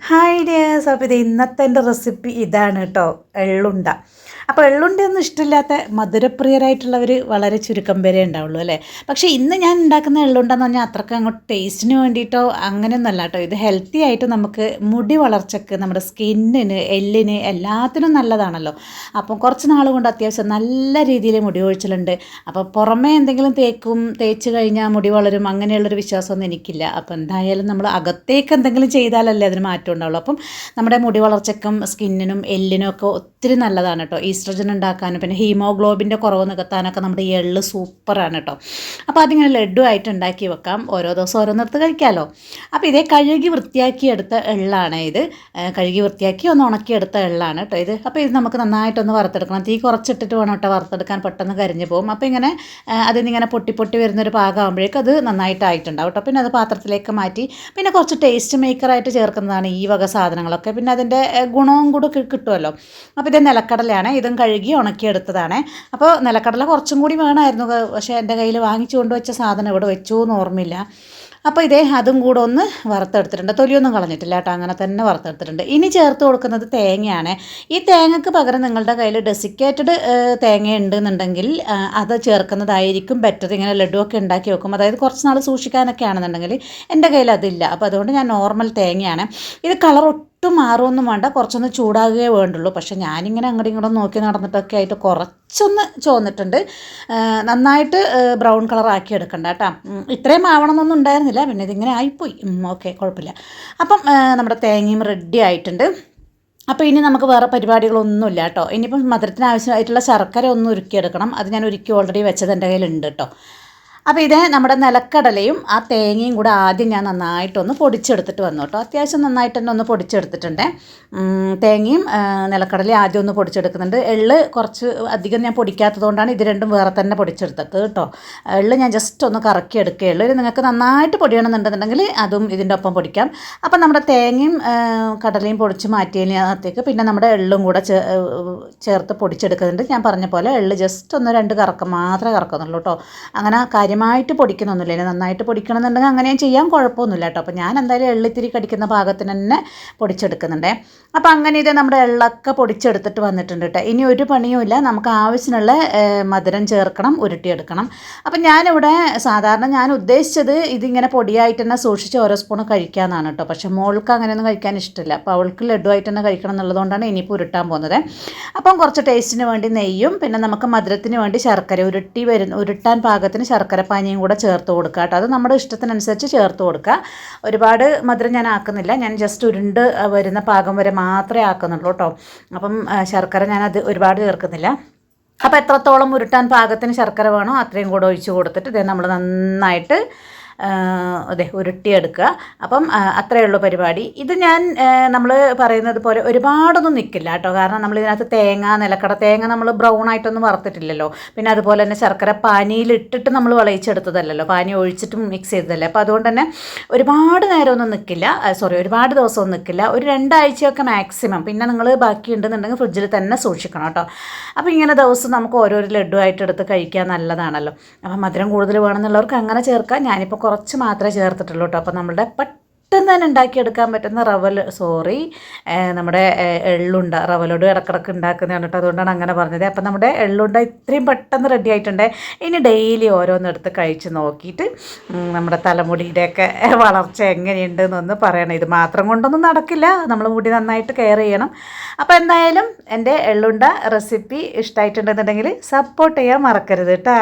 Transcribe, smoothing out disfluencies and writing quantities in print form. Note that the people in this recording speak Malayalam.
Hi dears. അപ്പോൾ ഇത് ഇന്നത്തെ എൻ്റെ റെസിപ്പി ഇതാണ് കേട്ടോ, എള്ളുണ്ട. അപ്പോൾ എള്ളുണ്ടയൊന്നും ഇഷ്ടമില്ലാത്ത മധുരപ്രിയരായിട്ടുള്ളവർ വളരെ ചുരുക്കം പേരേ ഉണ്ടാവുള്ളൂ അല്ലേ. പക്ഷേ ഇന്ന് ഞാൻ ഉണ്ടാക്കുന്ന എള്ളുണ്ടെന്ന് പറഞ്ഞാൽ അത്രയ്ക്ക് അങ്ങോട്ട് ടേസ്റ്റിന് വേണ്ടിയിട്ടോ അങ്ങനെയൊന്നുമല്ല കേട്ടോ. ഇത് ഹെൽത്തി ആയിട്ട് നമുക്ക് മുടി വളർച്ചയ്ക്ക്, നമ്മുടെ സ്കിന്നിന്, എല്ലിന് എല്ലാത്തിനും നല്ലതാണല്ലോ. അപ്പം കുറച്ച് നാൾ കൊണ്ട് അത്യാവശ്യം നല്ല രീതിയിൽ മുടി കൊഴിച്ചിലുണ്ട്. അപ്പോൾ പുറമേ എന്തെങ്കിലും തേച്ച് കഴിഞ്ഞാൽ മുടി വളരും അങ്ങനെയുള്ളൊരു വിശ്വാസമൊന്നും എനിക്കില്ല. അപ്പോൾ എന്തായാലും നമ്മൾ അകത്തേക്ക് എന്തെങ്കിലും ചെയ്താലല്ലേ അതിന് മാറ്റം ഉണ്ടാവുള്ളൂ. അപ്പം നമ്മുടെ മുടി വളർച്ചയ്ക്കും സ്കിന്നിനും എല്ലിനും ഒക്കെ ഒത്തിരി നല്ലതാണ് കേട്ടോ. ഈസ്ട്രജൻ ഉണ്ടാക്കാനും പിന്നെ ഹീമോഗ്ലോബിൻ്റെ കുറവ് നികത്താനൊക്കെ നമ്മുടെ ഈ എള്ള് സൂപ്പറാണ് കേട്ടോ. അപ്പോൾ അതിങ്ങനെ ലഡു ആയിട്ട് ഉണ്ടാക്കി വെക്കാം, ഓരോ ദിവസം ഓരോന്നിടത്ത് കഴിക്കാമല്ലോ. അപ്പോൾ ഇതേ കഴുകി വൃത്തിയാക്കി എടുത്ത എള്ളാണ് ഇത്. കഴുകി വൃത്തിയാക്കി ഒന്ന് ഉണക്കിയെടുത്ത എള്ളാണ് കേട്ടോ ഇത്. അപ്പോൾ ഇത് നമുക്ക് നന്നായിട്ടൊന്ന് വറുത്തെടുക്കണം. തീ കുറച്ചിട്ടിട്ട് വേണം കേട്ടോ വറുത്തെടുക്കാൻ, പെട്ടെന്ന് കരിഞ്ഞു പോകും. അപ്പോൾ ഇങ്ങനെ അതിനിങ്ങനെ പൊട്ടി പൊട്ടി വരുന്നൊരു പാകമാകുമ്പോഴേക്കും അത് നന്നായിട്ടായിട്ടുണ്ടാവും കേട്ടോ. പിന്നെ അത് പാത്രത്തിലേക്ക് മാറ്റി പിന്നെ കുറച്ച് ടേസ്റ്റ് മേക്കറായിട്ട് ചേർക്കുന്നതാണ് ഈ വക സാധനങ്ങളൊക്കെ. പിന്നെ അതിൻ്റെ ഗുണവും കൂടെ കിട്ടുമല്ലോ. അപ്പോൾ ഇത് നിലക്കടലയാണ്, ഇതും കഴുകി ഉണക്കിയെടുത്തതാണ്. അപ്പോൾ നിലക്കടല കുറച്ചും കൂടി വേണമായിരുന്നു, പക്ഷേ എൻ്റെ കയ്യിൽ വാങ്ങിച്ചു കൊണ്ടുവച്ച സാധനം ഇവിടെ വെച്ചു എന്ന് ഓർമ്മയില്ല. അപ്പോൾ ഇതേ അതും കൂടെ ഒന്ന് വറുത്തെടുത്തിട്ടുണ്ട്, തൊലിയൊന്നും കളഞ്ഞിട്ടില്ല കേട്ടോ, അങ്ങനെ തന്നെ വറുത്തെടുത്തിട്ടുണ്ട്. ഇനി ചേർത്ത് കൊടുക്കുന്നത് തേങ്ങയാണ്. ഈ തേങ്ങയ്ക്ക് പകരം നിങ്ങളുടെ കയ്യിൽ ഡെസിക്കേറ്റഡ് തേങ്ങ ഉണ്ടെന്നുണ്ടെങ്കിൽ അത് ചേർക്കുന്നതായിരിക്കും ബെറ്റർ. ഇങ്ങനെ ലഡുവൊക്കെ ഉണ്ടാക്കി വെക്കും, അതായത് കുറച്ച് നാൾ സൂക്ഷിക്കാനൊക്കെ ആണെന്നുണ്ടെങ്കിൽ. എൻ്റെ കയ്യിൽ അതില്ല, അപ്പോൾ അതുകൊണ്ട് ഞാൻ നോർമൽ തേങ്ങയാണ്. ഇത് കളർ ഒട്ടും മാറുമൊന്നും വേണ്ട, കുറച്ചൊന്ന് ചൂടാകുകയേ വേണ്ടുള്ളൂ. പക്ഷേ ഞാനിങ്ങനെ അങ്ങോട്ടും ഇങ്ങോട്ടും നോക്കി നടന്നിട്ടൊക്കെ ആയിട്ട് കുറച്ചൊന്ന് ചോന്നിട്ടുണ്ട്. നന്നായിട്ട് ബ്രൗൺ കളറാക്കി എടുക്കണ്ട കേട്ടോ. ഇത്രയും ആവണമെന്നൊന്നും ഉണ്ടായിരുന്നില്ല, പിന്നെ ഇതിങ്ങനെ ആയിപ്പോയി. ഓക്കെ, കുഴപ്പമില്ല. അപ്പം നമ്മുടെ തേങ്ങയും റെഡി ആയിട്ടുണ്ട്. അപ്പോൾ ഇനി നമുക്ക് വേറെ പരിപാടികളൊന്നുമില്ല കേട്ടോ. ഇനിയിപ്പം മധുരത്തിന് ആവശ്യമായിട്ടുള്ള ശർക്കര ഒന്ന് ഉരുക്കിയെടുക്കണം. അത് ഞാൻ ഉരുക്കി ഓൾറെഡി വെച്ചത് എൻ്റെ കയ്യിലുണ്ട് കേട്ടോ. അപ്പോൾ ഇത് നമ്മുടെ നിലക്കടലയും ആ തേങ്ങയും കൂടെ ആദ്യം ഞാൻ നന്നായിട്ടൊന്ന് പൊടിച്ചെടുത്തിട്ട് വന്നു കേട്ടോ. അത്യാവശ്യം നന്നായിട്ട് തന്നെ ഒന്ന് പൊടിച്ചെടുത്തിട്ടുണ്ട്. തേങ്ങയും നിലക്കടലയും ആദ്യം ഒന്ന് പൊടിച്ചെടുക്കുന്നുണ്ട്. എള്ള് കുറച്ച് അധികം ഞാൻ പൊടിക്കാത്തതുകൊണ്ടാണ് ഇത് രണ്ടും വേറെ തന്നെ പൊടിച്ചെടുത്തത് കേട്ടോ. എള്ള് ഞാൻ ജസ്റ്റ് ഒന്ന് കറക്കി എടുക്കുകയുള്ളൂ. ഇത് നിങ്ങൾക്ക് നന്നായിട്ട് പൊടിയണമെന്നുണ്ടെന്നുണ്ടെങ്കിൽ അതും ഇതിൻ്റെ ഒപ്പം പൊടിക്കാം. അപ്പം നമ്മുടെ തേങ്ങയും കടലയും പൊടിച്ച് മാറ്റിയതിനകത്തേക്ക് പിന്നെ നമ്മുടെ എള്ളും കൂടെ ചേർത്ത് പൊടിച്ചെടുക്കുന്നുണ്ട്. ഞാൻ പറഞ്ഞ പോലെ എള്ള് ജസ്റ്റ് ഒന്ന് 2 കറക്കം മാത്രമേ കറക്കുന്നുള്ളൂ കേട്ടോ. അങ്ങനെ കാര്യമായിട്ട് പൊടിക്കുന്നൊന്നുമില്ല. നന്നായിട്ട് പൊടിക്കണമെന്നുണ്ടെങ്കിൽ അങ്ങനെയും ചെയ്യാൻ കുഴപ്പമൊന്നുമില്ല കേട്ടോ. അപ്പോൾ ഞാൻ എന്തായാലും എള്ളിത്തിരി കടിക്കുന്ന പാകത്തിന് തന്നെ പൊടിച്ചെടുക്കുന്നുണ്ട്. അപ്പോൾ അങ്ങനെ ഇത് നമ്മുടെ എള്ളൊക്കെ പൊടിച്ചെടുത്തിട്ട് വന്നിട്ടുണ്ട് കേട്ടോ. ഇനി ഒരു പണിയുമില്ല, നമുക്ക് ആവശ്യമുള്ള മധുരം ചേർക്കണം, ഉരുട്ടിയെടുക്കണം. അപ്പം ഞാനിവിടെ സാധാരണ ഞാൻ ഉദ്ദേശിച്ചത് ഇതിങ്ങനെ പൊടിയായിട്ട് തന്നെ സൂക്ഷിച്ച് ഓരോ സ്പൂണ് കഴിക്കാമെന്നാണ് കേട്ടോ. പക്ഷേ മോൾക്ക് അങ്ങനെയൊന്നും കഴിക്കാൻ ഇഷ്ടമില്ല. അപ്പോൾ അവൾക്ക് ലഡുവായിട്ട് തന്നെ കഴിക്കണം എന്നുള്ളതുകൊണ്ടാണ് ഇനിയിപ്പോൾ ഉരുട്ടാൻ പോകുന്നത്. അപ്പം കുറച്ച് ടേസ്റ്റിന് വേണ്ടി നെയ്യും പിന്നെ നമുക്ക് മധുരത്തിന് വേണ്ടി ശർക്കര ഉരുട്ടാൻ പാകത്തിന് ശർക്കരപ്പാനിയും കൂടെ ചേർത്ത് കൊടുക്കുക കേട്ടോ. അത് നമ്മുടെ ഇഷ്ടത്തിനനുസരിച്ച് ചേർത്ത് കൊടുക്കുക. ഒരുപാട് മധുരം ഞാൻ ആക്കുന്നില്ല, ഞാൻ ജസ്റ്റ് ഉരുണ്ട് വരുന്ന പാകം വരെ മാത്രമേ ആക്കുന്നുള്ളൂ കേട്ടോ. അപ്പം ശർക്കര ഞാനത് ഒരുപാട് ചേർക്കുന്നില്ല. അപ്പോൾ എത്രത്തോളം ഉരുട്ടാൻ പാകത്തിന് ശർക്കര വേണോ അത്രയും കൂടെ ഒഴിച്ച് കൊടുത്തിട്ട് ഇതേ നമ്മൾ നന്നായിട്ട് അതെ ഉരുട്ടിയെടുക്കുക. അപ്പം അത്രയേ ഉള്ളൂ പരിപാടി. ഇത് ഞാൻ നമ്മൾ പറയുന്നത് പോലെ ഒരുപാടൊന്നും നിൽക്കില്ല കേട്ടോ. കാരണം നമ്മളിതിനകത്ത് നിലക്കട തേങ്ങ നമ്മൾ ബ്രൗൺ ആയിട്ടൊന്നും വറുത്തിട്ടില്ലല്ലോ. പിന്നെ അതുപോലെ തന്നെ ശർക്കര പാനിയിലിട്ടിട്ട് നമ്മൾ വിളയിച്ചെടുത്തതല്ലല്ലോ, പാനി ഒഴിച്ചിട്ടും മിക്സ് ചെയ്തതല്ലേ. അപ്പോൾ അതുകൊണ്ട് തന്നെ ഒരുപാട് നേരമൊന്നും നിൽക്കില്ല, ഒരുപാട് ദിവസമൊന്നും നിൽക്കില്ല. ഒരു 2 ആഴ്ചയൊക്കെ മാക്സിമം. പിന്നെ നിങ്ങൾ ബാക്കി ഉണ്ടെന്നുണ്ടെങ്കിൽ ഫ്രിഡ്ജിൽ തന്നെ സൂക്ഷിക്കണം കേട്ടോ. അപ്പോൾ ഇങ്ങനെ ദിവസം നമുക്ക് ഓരോരോ ലഡു ആയിട്ട് എടുത്ത് കഴിക്കാൻ നല്ലതാണല്ലോ. അപ്പോൾ മധുരം കൂടുതൽ വേണമെന്നുള്ളവർക്ക് അങ്ങനെ ചേർക്കാം. ഞാനിപ്പോൾ കുറച്ച് മാത്രമേ ചേർത്തിട്ടുള്ളൂ കേട്ടോ. അപ്പോൾ നമ്മുടെ പെട്ടെന്ന് തന്നെ ഉണ്ടാക്കിയെടുക്കാൻ പറ്റുന്ന നമ്മുടെ എള്ളുണ്ട, റവലോട് ഇടക്കിടക്ക് ഉണ്ടാക്കുന്നതാണ് കേട്ടോ. അതുകൊണ്ടാണ് അങ്ങനെ പറഞ്ഞത്. അപ്പോൾ നമ്മുടെ എള്ളുണ്ട ഇത്രയും പെട്ടെന്ന് റെഡി ആയിട്ടുണ്ട്. ഇനി ഡെയിലി ഓരോന്നെടുത്ത് കഴിച്ച് നോക്കിയിട്ട് നമ്മുടെ തലമുടിയുടെയൊക്കെ വളർച്ച എങ്ങനെയുണ്ടെന്നൊന്ന് പറയണം. ഇത് മാത്രം കൊണ്ടൊന്നും നടക്കില്ല, നമ്മൾ മുടി നന്നായിട്ട് കെയർ ചെയ്യണം. അപ്പോൾ എന്തായാലും എൻ്റെ എള്ളുണ്ട റെസിപ്പി ഇഷ്ടമായിട്ടുണ്ടെന്നുണ്ടെങ്കിൽ സപ്പോർട്ട് ചെയ്യാൻ മറക്കരുത് കേട്ടോ.